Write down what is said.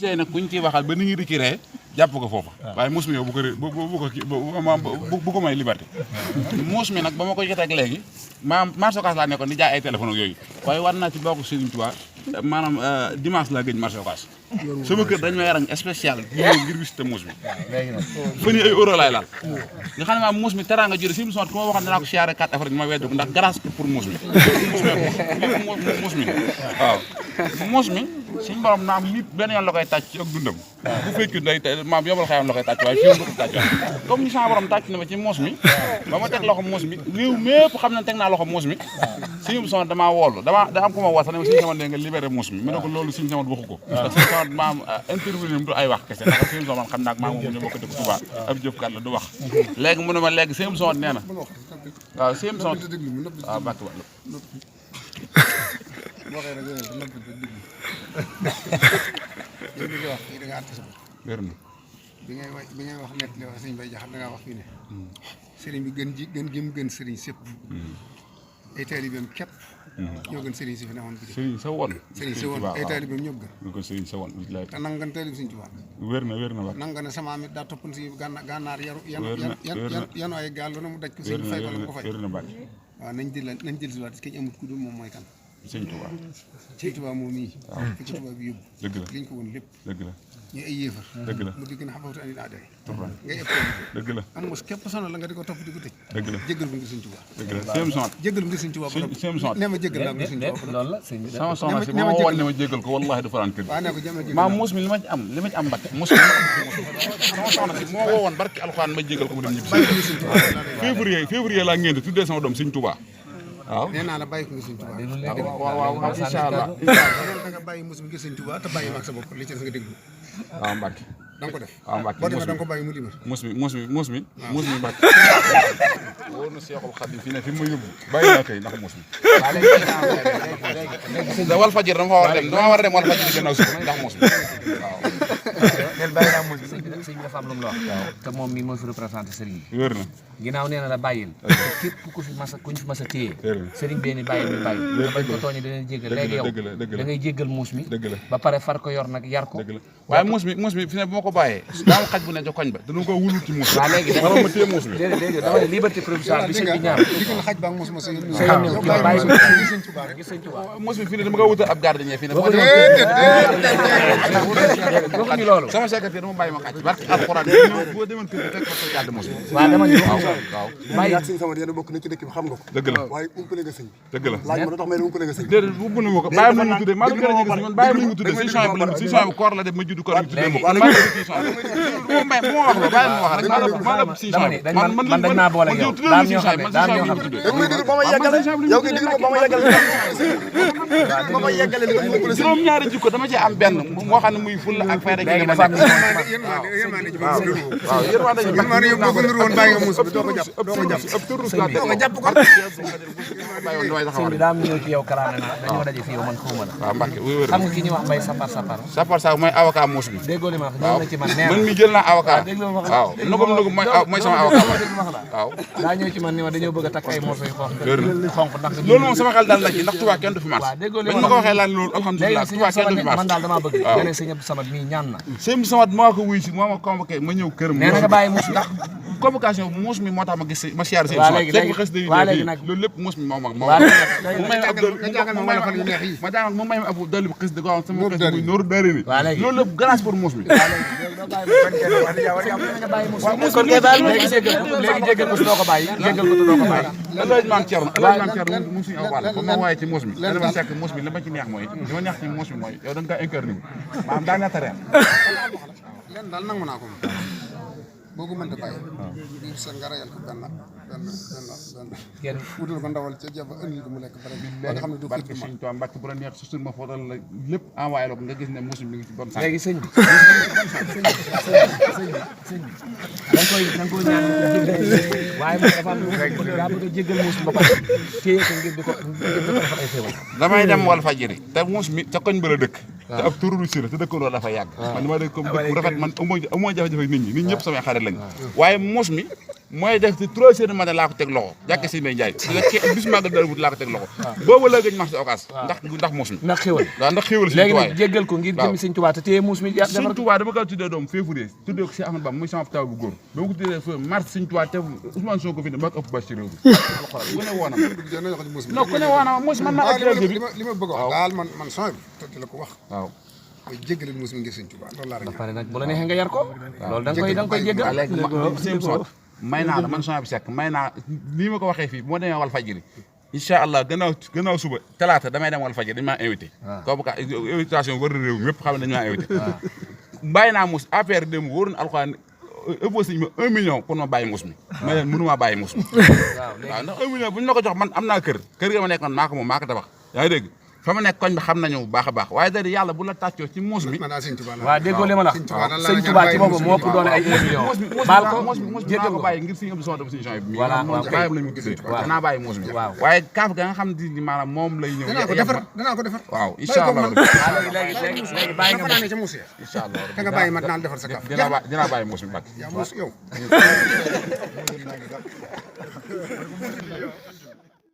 gisee nag kuñ ciy waxal ba ni ngi di ci ree jàpp ko foofa waaye muus mi yow bu ko may liberté muus mi nag ba ma ko jotee ak léegi marché Ocass laa nekkoon di jaay ay téléphone ak yooyu waaye war naa ci bokk Serigne Touba maanaam dimanche laa gëj marché Ocass sama kër dañ may rang spécial ngir visiter muus mi fan yi ay euro laay laal nga xam ne maa muus mi teraanga jure si émission ku ma waxoon dinaa ko siyaare 4 Afrique ma weddu ko ndax grâce pour muus mi muus mi waaw muus mi suñu borom naam nit benn yoon la koy tàcc ak dundam bu fekkee day maam yobal xayam la koy tàcc waaye fii du tàcc comme ni sama borom tàcc na ma ci muus mi ba ma teg loxo muus mi réew mépp xam ne teg naa loxo muus mi suñu émission damaa woolu da am ko ma wax sax ne suñu sama nga libéré muus mi mu ne ko loolu suñu sama waxu ko ndax suñu sama maam intervenir du ay wax kese ndax suñu sama man xam naa maa moom ñu bokk dëkk Touba ab jëfkat la du wax léegi mu ne ma léegi suñu émission nee na waaw suñu émission waaw bàkk ba wér na bi ngay wax net li wax sëriñ Bay Jaxate da ngaa wax fii ne sëriñ bi gën sëriñ sëpp ay taalibeem képp ñoo gën sëriñ si fi newoon bi sëriñ sa woon ay taalibeem ñoo gën sëriñ sa woon te nangu nga ne taalib sëriñ Tuubaa wér na wax nangu nga ne sama amit daa toppan si gànnaar yanu ay gaal lu ne mu daj ko sëriñ fay ko la mu ko fay waaw nañ jël si waat ki ñu amut ku dul moom mooy kan sëriñ Tuubaa sëriñ Tuubaa moom mii fi ko Tuubaa bi yóbbu dëgg la liñ ko woon lépp dëgg la ñu ay yéefar dëgg la mu di gën a xabawtu ani daa day ngay ëpp dëgg la am mos képp sonal la nga di ko topp di ko tëj dëgg la jéggal ko ngir sëriñ Tuubaa dëgg la sëriñ Sonat jéggal ngir sëriñ Tuubaa ne ma jéggal laa ngir sëriñ Tuubaa loolu la sëñ bi sama soxna si ma woon ne ma jéggal ko wallahi du fanaan kër waaw ne ko jëmee jéggal maam muus mi li ma ci am Mbakke muus mi sama soxna si moo woowoon barki alxuraan ma jéggal ko mu dem ñibbi février laa ngénte tuddee sama doom sëriñ Tuubaa waaw nee naa la bàyyi ko ngir sëriñ Tuubaa waaw incha allah da nga bàyyi muus mi ngir sëriñ Tuubaa te bàyyi maag sa bopp li ci des nga déglu waaw Mbakke da nga ko def waaw Mbakke boo demee da nga ko bàyyi mu dimbali muus mi Mbakke wóor na Seexul Xadim fi ne fi ma yóbbu bàyyi naa koy ndax muus mi da wal fajir dama war a dem wal fajir gannaaw si ndax muus mi waaw neen bàyyi naa muus bi sëñ bi dafa am lu mu la wax te moom mii moo fi représenté sëriñ bi wér na ginnaaw nee na la bàyyil képp ku fi mas a téye sëriñ bee ni bàyyil ñu bàyyi nga bañ ko tooñi danañ jéggal léegi yow da ngay jéggal muus mi ba pare far ko yor nag yar ko waaye muus mi fi ne bu ma ko bàyyee daam xaj bu ne ca koñ ba dana ko wulul ci muus waaw léegi dama ma téye muus mi déedéet dama ne liberté provisoire bi sëñ bi ñaan digal xaj ba muus ma sa yónni bàyyi sëñ Tuubaa rek sëñ Tuubaa muus mi fi ne dama ko wutal ab gardien fi ne waxuñu loolu sama secrétaire dama bàyyi ma xaj barki alxuraan boo demoon kër ga fekk fa sa yàdd muus mi waaw dama ni waaw bàyyi ak sëñ sama yéen a bokk na ci dëkk bi xam nga ko dëgg la waaye umpale nga sëñ bi dëgg la laaj ma tax may umpale nga sëñ bi déedéet bu ma ko bàyyi ma ñu tuddee maa ngi gën a jege si man bàyyi ma ñu tuddee si champs bi si champs bi koor la def ma judd koor ñu tuddee ma ko man maa bu ma wax la bàyyi ma wax rek maa la si champs bi man dañ maa boole yow daam ñoo xam ne daam ñoo xam ne yow koy digg ba ma yeggale yow koy digg ba ma yeggale ba ma yeggale li nga umpale juróom ñaari jikko dama ci am benn moo xam ne muy fulla ak fayda gi ma nekk waaw yërmande yow boo ko nuru woon bàyyi nga muus bi doo ko jàpp doo ko jàpp ëpp turus la doo ko jàpp ko sëñ bi daam ñëw ci yow kalaame na dañoo daje fii yow man xawma la waaw Mbacke wér xam nga ki ñuy wax Mbaye sapar sa mooy avocat muus bi déggoo li ma wax ñëw na ci man nee man mi jël naa avocat waaw nugum mooy sama avocat waaw daa ñëw ci man ni ma dañoo bëgg a takk ay morso yu xonq ndax loolu moom sama xel daal na ci ndax Touba kenn du fi mars waaw déggoo li bañ ma ko waxee laan loolu alhamdulilah Touba kenn du fi mars man daal damaa bëgg nga ne sëñ Abdou Samad mii ñaan na sëñ Samad moo ko wuy si moo ma convoqué ma ñëw këram nee na nga bàyyi muus ndax convocation bu muus mi moo tax ma gis ma siyaar sëñ waaw léegi nag loolu lépp muus mi moo mag nga jàngal ma wala fan yu neex yi ma jàngal mu may ma ab dolli bu xis di ko am sama xis muy nooru daari ni loolu lépp grâce pour muus mi léegi jéggal ko doo ko bàyyi jéggal ko doo ko bàyyi alaaj maam Thierno mu suñu aw wàll ba ma waaye ci muus mi dama fekk muus mi li ma ci neex mooy li ma neex ci muus mi mooy yow da nga kaa incarné maanaam daa ñaata leen daal nangu naa ko boo ko mënta bàyyi biir sa nga rayal ko benn wutal ko ndawal ca jaba ëndil ko mu lekk bare ba nga xam ne du barke Sëñ Tuubaa Mbàkke bu la neex su suñ ma footal la lépp envoyé la ko nga gis ne muus mi ngi ci bonne santé léegi sëñ bi da nga koy ñaan waaye moom dafa am daa bëgg a jéggal muus ba pare téye ko ngir di ko defal ay xéewal damay dem wal fajiri te muus mi ca koñ ba la dëkk te ab turu si la te dëkkandoo dafa yàgg man dama dëkk comme dëkk bu rafet man amoo jafe-jafe nit ñi ñëpp samay xarit lañ waaye muus mi mooy def ci 3 heures du matin laa ko teg loxo jàkke si Mbaye Ndiaye bis màggal dara wut laa ko teg loxo boobu la gëj marché Ocass ndax muus mi ndax xéwal waaw ndax xéwal léegi nag jéggal ko ngir jëm Sëñ Tuubaa te téye muus mi Sëñ Tuubaa dama ko tuddee doom février tuddee ko si Ahmad Bamba muy sama taw bu góor dama ko tuddee fa mars Sëñ Tuubaa te Ousmane Sonko fi ne maa ko ëpp bâche ci réew mi ku ne woona non ku ne woona muus man maa ëpp li ma bëgg a wax daal man son bi te la ko wax waaw mooy jéggalal muus mi ngir Sëñ Tuubaa loolu laa ba pare nag bu la neexee nga yar ko loolu da nga koy jéggal léegi may naa la man Son bi Seck may naa nii ma ko waxee fii bu ma demee wal fajiri incha allah gannaaw suba talaata damay dem wal fajiri dañu maa invité kooku ka invitation war na réew mi ñëpp xam ne dañu maa invité bàyyi naa muus APR dem wóorun alxuraan ëppoo ma 1 million pour ma bàyyi muus mi ma leen mënumaa bàyyi muus mi waaw ndax 1 million bu ñu la ko jox man am naa kër ga ma nekk man maa ko moom maa ko tabax yaa ngi dégg fa ma nekk koñ bi xam nañu bu baax a baax waaye da yàlla bu la tàccoo ci muus mi waaw déggoo li ma la Sëñ Tuubaa ci boppam moo ëpp doole ay 1 million baal ko muus bi naa ko bàyyi ngir suñu émission de suñu bi voilà bàyyam lañu tuddee danaa bàyyi muus mi waaye kaaf ga nga xam ne maanaam moom lay ñëw danaa ko defar waaw incha allah léegi bàyyi nga fanaan ca muus ya incha allah te nga bàyyi ma naan defar sa kaaf dinaa bàyyi muus mi bàkk yaa muus yow